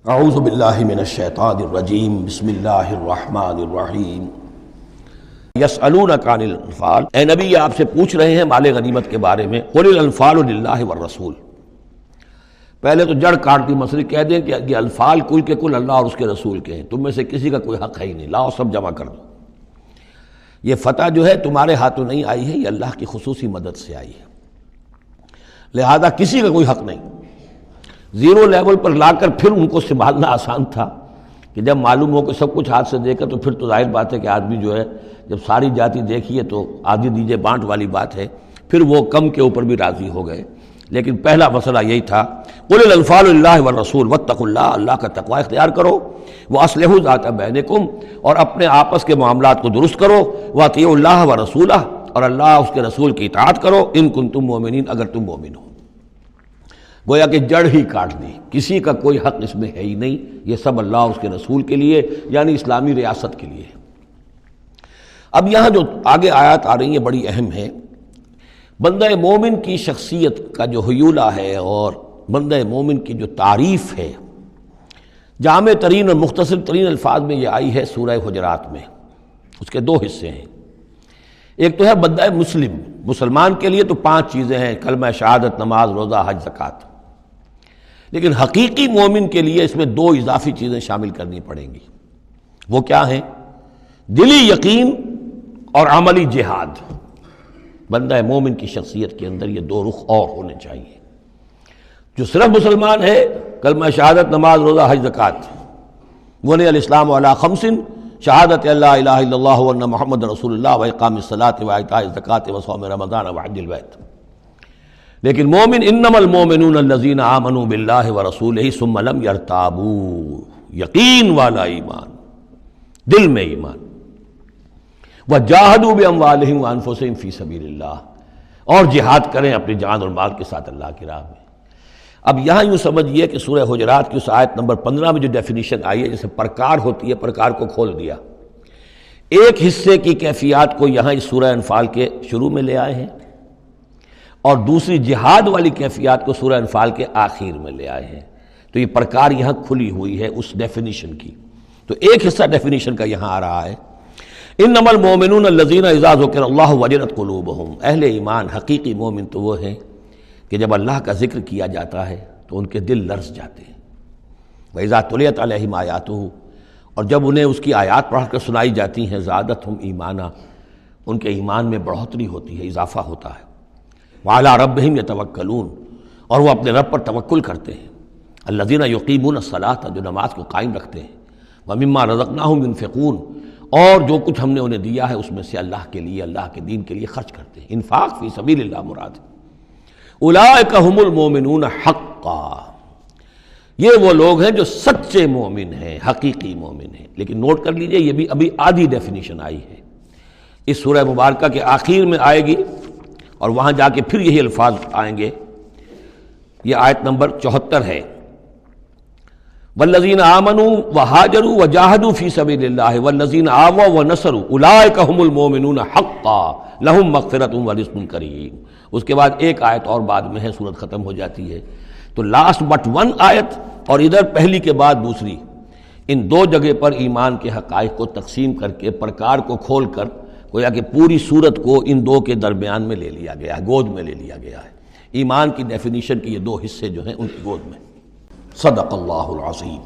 اعوذ باللہ من الشیطان الرجیم بسم اللہ الرحمن الرحیم یسألونک عن الانفال، اے نبی آپ سے پوچھ رہے ہیں مال غنیمت کے بارے میں۔ قل الانفال للہ والرسول، پہلے تو جڑ کاٹ دی مسئلے، کہہ دیں کہ یہ انفال کل کے کل اللہ اور اس کے رسول کے ہیں، تم میں سے کسی کا کوئی حق ہے ہی نہیں، لاؤ سب جمع کر دو۔ یہ فتح جو ہے تمہارے ہاتھوں نہیں آئی ہے، یہ اللہ کی خصوصی مدد سے آئی ہے، لہذا کسی کا کوئی حق نہیں۔ زیرو لیول پر لا کر پھر ان کو سنبھالنا آسان تھا کہ جب معلوم ہو کہ سب کچھ ہاتھ سے دے کر، تو پھر تو ظاہر بات ہے کہ آدمی جو ہے جب ساری جاتی دیکھیے تو آدھی دیجے بانٹ والی بات ہے، پھر وہ کم کے اوپر بھی راضی ہو گئے۔ لیکن پہلا مسئلہ یہی تھا، قل الانفال للہ والرسول واتقوا اللہ، اللہ کا تقوی اختیار کرو، واصلحوا ذات بینکم، اور اپنے آپس کے معاملات کو درست کرو، واطیعوا اللہ ورسولہ، اور اللہ اس کے رسول کی اطاعت کرو، ان کنتم مؤمنین، اگر تم مومن ہو۔ گویا کہ جڑ ہی کاٹ دی، کسی کا کوئی حق اس میں ہے ہی نہیں، یہ سب اللہ اس کے رسول کے لیے، یعنی اسلامی ریاست کے لیے ہے۔ اب یہاں جو آگے آیات آ رہی ہیں بڑی اہم ہے۔ بندہ مومن کی شخصیت کا جو حیولہ ہے اور بندہ مومن کی جو تعریف ہے، جامع ترین اور مختصر ترین الفاظ میں یہ آئی ہے سورہ حجرات میں۔ اس کے دو حصے ہیں، ایک تو ہے بندہ مسلم، مسلمان کے لیے تو 5 چیزیں ہیں، کلمہ شہادت، نماز، روزہ، حج، زکوٰۃ۔ لیکن حقیقی مومن کے لیے اس میں 2 اضافی چیزیں شامل کرنی پڑیں گی۔ وہ کیا ہیں؟ دلی یقین اور عملی جہاد۔ بندہ مومن کی شخصیت کے اندر یہ 2 رخ اور ہونے چاہیے۔ جو صرف مسلمان ہے، کلمہ شہادت، نماز، روزہ، حج، زکوٰۃ، وہ نے الاسلام علی 5، شہادت اللہ الہ الا اللہ وان محمد رسول اللہ واقام الصلاۃ وایتاء الزکوٰۃ وصوم رمضان وحج البیت۔ لیکن مومن، انما المؤمنون الذین آمنوا باللہ ورسولہ ثم لم یرتابوا، یقین والا ایمان، دل میں ایمان، وجاہدوا باموالہم وانفسہم فی سبیل اللہ، اور جہاد کریں اپنی جان اور مال کے ساتھ اللہ کی راہ میں۔ اب یہاں یوں سمجھیے کہ سورہ حجرات کی اس آیت نمبر 15 میں جو ڈیفینیشن آئی ہے، جیسے پرکار ہوتی ہے، پرکار کو کھول دیا۔ ایک حصے کی کیفیات کو یہاں اس سورہ انفال کے شروع میں لے آئے ہیں، اور دوسری جہاد والی کیفیات کو سورہ انفال کے آخر میں لے آئے ہیں۔ تو یہ پرکار یہاں کھلی ہوئی ہے اس ڈیفینیشن کی۔ تو ایک حصہ ڈیفینیشن کا یہاں آ رہا ہے، انما المؤمنون الذین اذا ذکر اللہ وجلت قلوبہم، اہل ایمان، حقیقی مومن تو وہ ہیں کہ جب اللہ کا ذکر کیا جاتا ہے تو ان کے دل لرز جاتے ہیں۔ وَإِذَا تُلِيَتْ عَلَيْهِمْ آیَاتُهُ، اور جب انہیں اس کی آیات پڑھ کر سنائی جاتی ہیں، زادتہم ایمانا، ان کے ایمان میں بڑھوتری ہوتی ہے، اضافہ ہوتا ہے۔ وَعَلَىٰ رَبِّهِمْ يَتَوَكَّلُونَ، اور وہ اپنے رب پر توکل کرتے ہیں۔ الَّذِينَ يُقِيمُونَ الصَّلَاةَ، جو نماز کو قائم رکھتے ہیں۔ وَمِمَّا رَزَقْنَاهُمْ يُنْفِقُونَ، اور جو کچھ ہم نے انہیں دیا ہے اس میں سے اللہ کے لیے، اللہ کے دین کے لیے خرچ کرتے ہیں۔ انفاق فی سبیل اللہ مراد ہے۔ اولئک ھم المؤمنون حقا، یہ وہ لوگ ہیں جو سچے مومن ہیں، حقیقی مومن ہیں۔ لیکن نوٹ کر لیجئے، یہ بھی ابھی آدھی ڈیفینیشن آئی ہے، اس سورہ مبارکہ کے آخر میں آئے گی، اور وہاں جا کے پھر یہی الفاظ آئیں گے۔ یہ آیت نمبر 74 ہے، والذین آمنوا وہاجروا وجاہدوا فی سبیل اللہ والذین آووا ونصروا اولئک ھم المؤمنون حقا لہم مغفرۃ ورزق کریم۔ اس کے بعد ایک آیت اور بعد میں ہے، سورت ختم ہو جاتی ہے۔ تو لاسٹ بٹ 1 آیت، اور ادھر پہلی کے بعد دوسری، ان 2 جگہ پر ایمان کے حقائق کو تقسیم کر کے، پرکار کو کھول کر، گویا کہ پوری سورت کو ان 2 کے درمیان میں لے لیا گیا ہے، گود میں لے لیا گیا ہے۔ ایمان کی ڈیفینیشن کے یہ 2 حصے جو ہیں ان کی گود میں۔ صدق اللہ العظیم۔